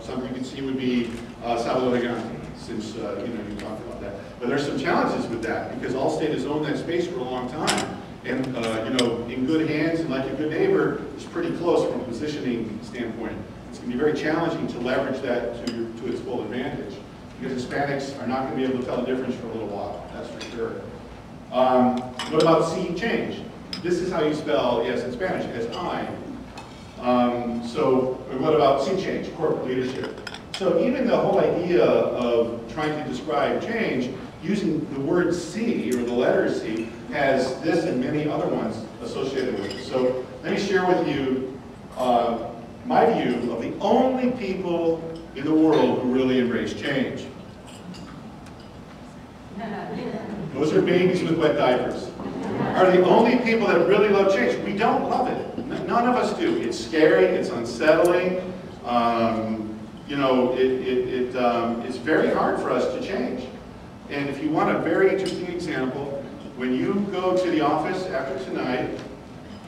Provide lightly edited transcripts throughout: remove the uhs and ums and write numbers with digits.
Something you can see would be Salvador Gigante, since you talked about that. But there's some challenges with that, because Allstate has owned that space for a long time. And in good hands and like a good neighbor, it's pretty close from a positioning standpoint. It's going to be very challenging to leverage that to its full advantage, because Hispanics are not going to be able to tell the difference for a little while, that's for sure. What about C, change? This is how you spell yes in Spanish, as I. So what about C, change, corporate leadership? So even the whole idea of trying to describe change, using the word C, or the letter C, has this and many other ones associated with it. So let me share with you my view of the only people in the world who really embrace change. Those are babies with wet diapers. Are the only people that really love change. We don't love it. None of us do. It's scary. It's unsettling. It's very hard for us to change. And if you want a very interesting example, when you go to the office after tonight,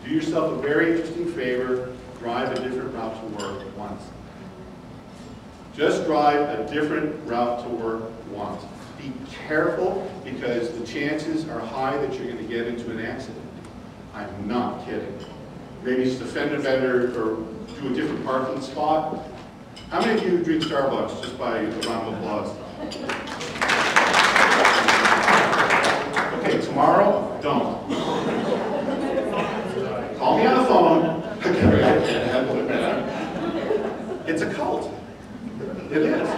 do yourself a very interesting favor, drive a different route to work once. Just drive a different route to work once. Be careful, because the chances are high that you're going to get into an accident. I'm not kidding. Maybe just a fender bender or do a different parking spot. How many of you drink Starbucks, just by a round of applause? Okay, tomorrow, don't. Call me on the phone. It's a cult. It is.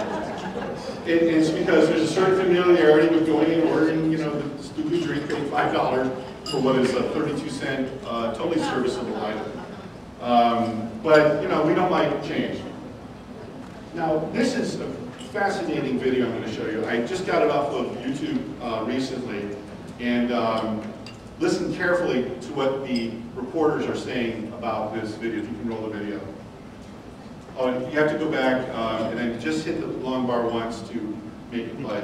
It's because there's a certain familiarity with going and ordering, the stupid drink, paying $5 for what is a 32-cent, totally serviceable item. But we don't like change. Now, this is a fascinating video I'm going to show you. I just got it off of YouTube recently, and listen carefully to what the reporters are saying about this video. If you can roll the video. Oh, you have to go back and then just hit the long bar once to make it play.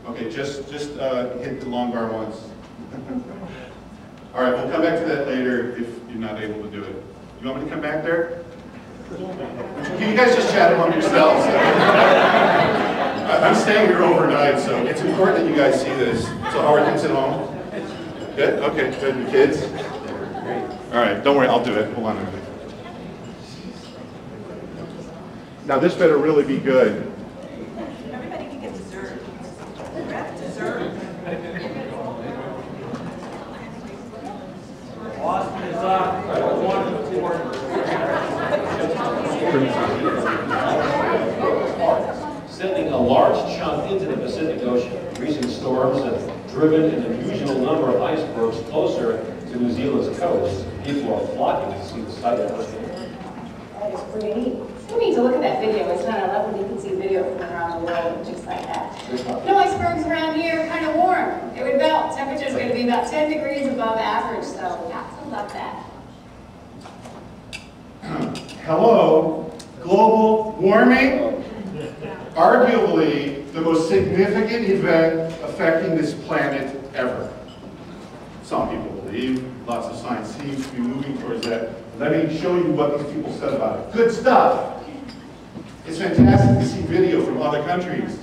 Okay, just hit the long bar once. All right, we'll come back to that later if you're not able to do it. You want me to come back there? Can you guys just chat among yourselves? I'm staying here overnight, so it's important that you guys see this. So how are things at home? Good? Okay, good. The kids? All right, don't worry, I'll do it. Hold on a minute. Now this better really be good. Everybody can get dessert. Dessert. Austin is up. 1-4. Sending a large chunk into the Pacific Ocean. Recent storms have driven an unusual number of icebergs closer to New Zealand's coast. People are flocking to see the sight of it. That is pretty neat. You need to look at that video. It's 9/11. You can see video from around the world just like that. Icebergs around here are kind of warm. It would melt. Temperature's going to be about 10 degrees above average, so yeah, I love that. Hello, global warming? Arguably the most significant event affecting this planet ever. Some people believe, lots of science seems to be moving towards that. Let me show you what these people said about it. Good stuff. It's fantastic to see video from other countries.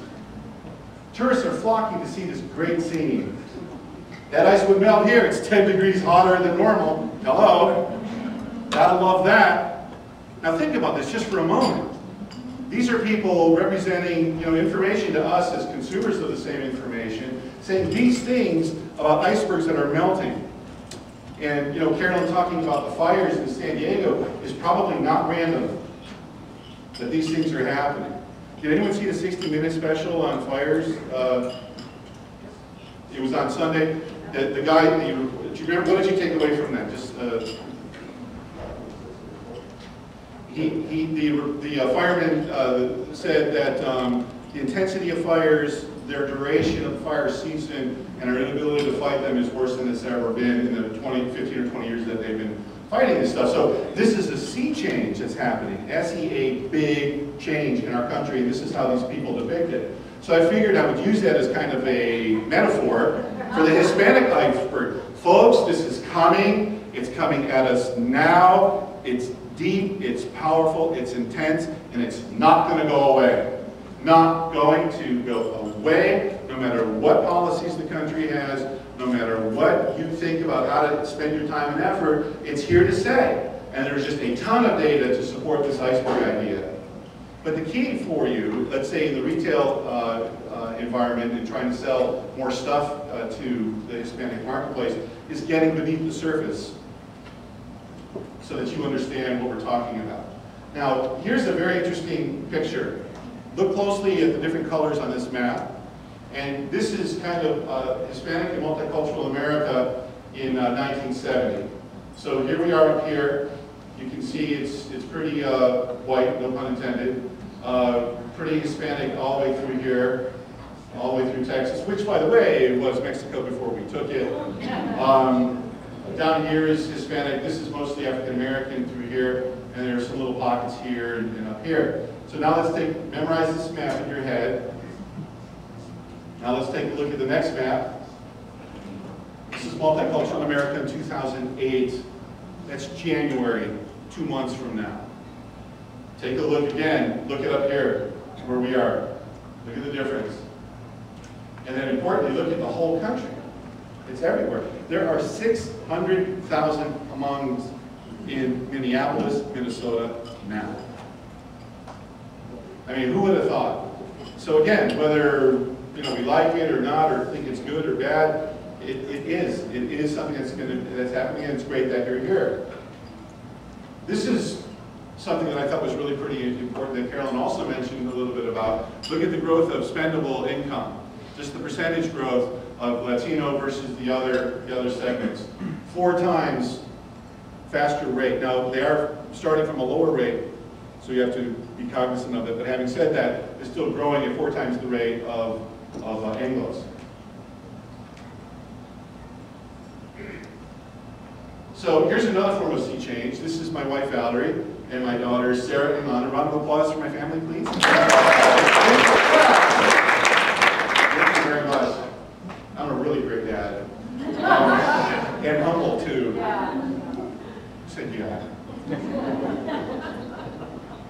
Tourists are flocking to see this great scene. That ice would melt here. It's 10 degrees hotter than normal. Hello. Gotta love that. Now think about this just for a moment. These are people representing, information to us as consumers of the same information, saying these things about icebergs that are melting. And, Carolyn talking about the fires in San Diego is probably not random that these things are happening. Did anyone see the 60-minute special on fires? It was on Sunday. The guy, what did you take away from that? Just the fireman said that the intensity of fires, their duration of the fire season, and our inability to fight them is worse than it's ever been in the 15 or 20 years that they've been fighting this stuff. So this is a sea change that's happening. S-E-A, big change in our country, and this is how these people depict it. So I figured I would use that as kind of a metaphor for the Hispanic iceberg. Folks, this is coming. It's coming at us now. It's deep, it's powerful, it's intense, and it's not going to go away. Not going to go away, no matter what policies the country has, no matter what you think about how to spend your time and effort, it's here to stay. And there's just a ton of data to support this iceberg idea. But the key for you, let's say in the retail environment and trying to sell more stuff to the Hispanic marketplace, is getting beneath the surface so that you understand what we're talking about. Now, here's a very interesting picture. Look closely at the different colors on this map. And this is kind of Hispanic and multicultural America in 1970. So here we are up here. You can see it's pretty white, no pun intended. Pretty Hispanic all the way through here, all the way through Texas, which, by the way, was Mexico before we took it. Down here is Hispanic. This is mostly African American through here, and there's some little pockets here and up here. So now let's memorize this map in your head. Now let's take a look at the next map. This is Multicultural America in 2008. That's January, 2 months from now. Take a look again. Look it up here, where we are. Look at the difference. And then importantly, look at the whole country. It's everywhere. There are 600,000 Hmongs in Minneapolis, Minnesota now. I mean, who would have thought? So again, whether we like it or not, or think it's good or bad, it is something that's happening, and it's great that you're here. This is something that I thought was really pretty important that Carolyn also mentioned a little bit about. Look at the growth of spendable income, just the percentage growth of Latino versus the other segments. 4 times faster rate. Now, they are starting from a lower rate, so you have to be cognizant of it. But having said that, it's still growing at 4 times the rate of Anglos. So here's another form of sea change. This is my wife, Valerie, and my daughters, Sarah and Lana. A round of applause for my family, please. Thank you very much. I'm a really great dad. And humble, too. Who said yeah?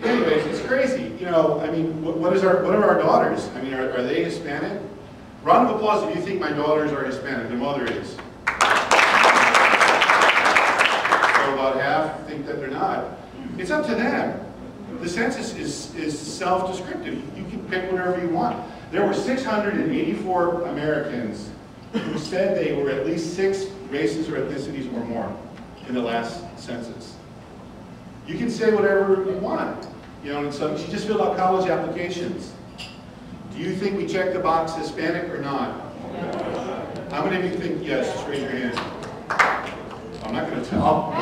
Anyways, it's crazy. I mean, what are our daughters? I mean, are they Hispanic? Round of applause if you think my daughters are Hispanic. Their mother is. So about half think that they're not. It's up to them. The census is self-descriptive. You can pick whatever you want. There were 684 Americans who said they were at least 6 races or ethnicities or more in the last census. You can say whatever you want. And so she just filled out college applications. Do you think we check the box Hispanic or not? Yes. How many of you think yes? Just raise your hand. I'm not going to tell.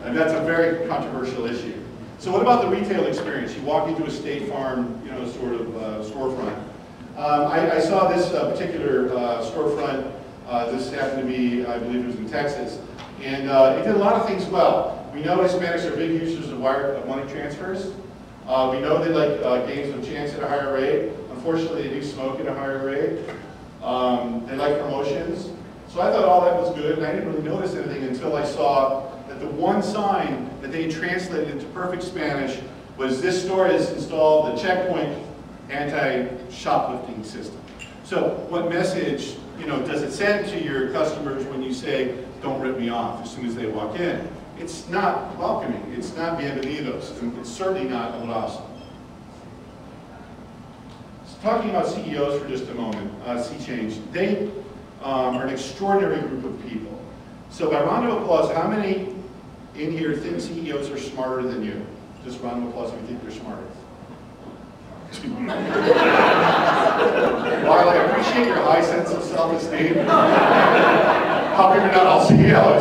And that's a very controversial issue. So what about the retail experience? You walk into a State Farm, sort of storefront. I saw this particular storefront. This happened to be, I believe it was in Texas. And it did a lot of things well. We know Hispanics are big users of money transfers. We know they like games of chance at a higher rate. Unfortunately, they do smoke at a higher rate. They like promotions. So I thought all that was good, and I didn't really notice anything until I saw that the one sign that they translated into perfect Spanish was, this store has installed the checkpoint anti-shoplifting system. So what message does it send to your customers when you say, don't rip me off, as soon as they walk in? It's not welcoming. It's not bienvenidos. And it's certainly not abrazo. So talking about CEOs for just a moment, sea change. They are an extraordinary group of people. So by round of applause, how many in here think CEOs are smarter than you? Just round of applause if you think they're smarter. While I appreciate your high sense of self-esteem, how come you're not all CEOs?